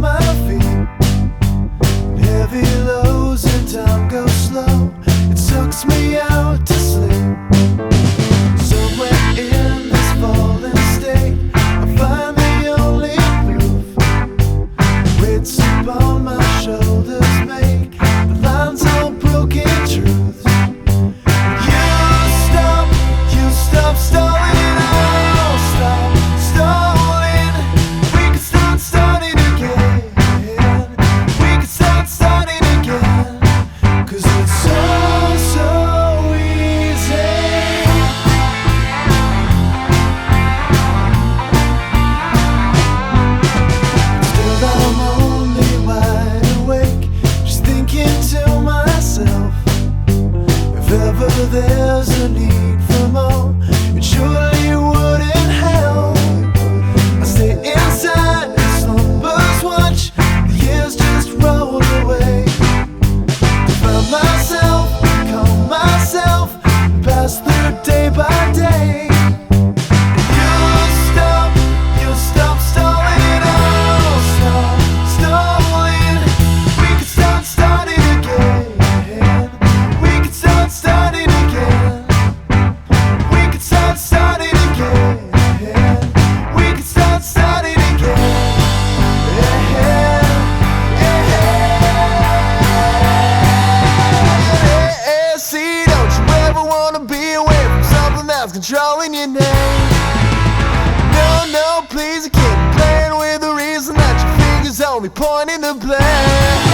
my feet. Heavy lows and time goes slow. It sucks me out to sleep. Somewhere in this fallen state, I find the only proof. Weights upon my shoulders make the lines all broken truths. You stop stalling, I'll stop stalling. We can start starting again. We can start starting again. 'Cause it's so easy. Still I'm only wide awake, just thinking to myself, if ever there's a need for more, it surely wouldn't help. I stay inside, slumbers watch, the years just roll away. Find myself, calm myself, pass through day by day. You stop stalling, I'll stop stalling. We can start starting again. We can start starting again. We can start starting again. We can start starting again. See, don't you ever wanna be away from something that's controlling your name? No, please, I can't be playing with the reason that your fingers only pointing the blame.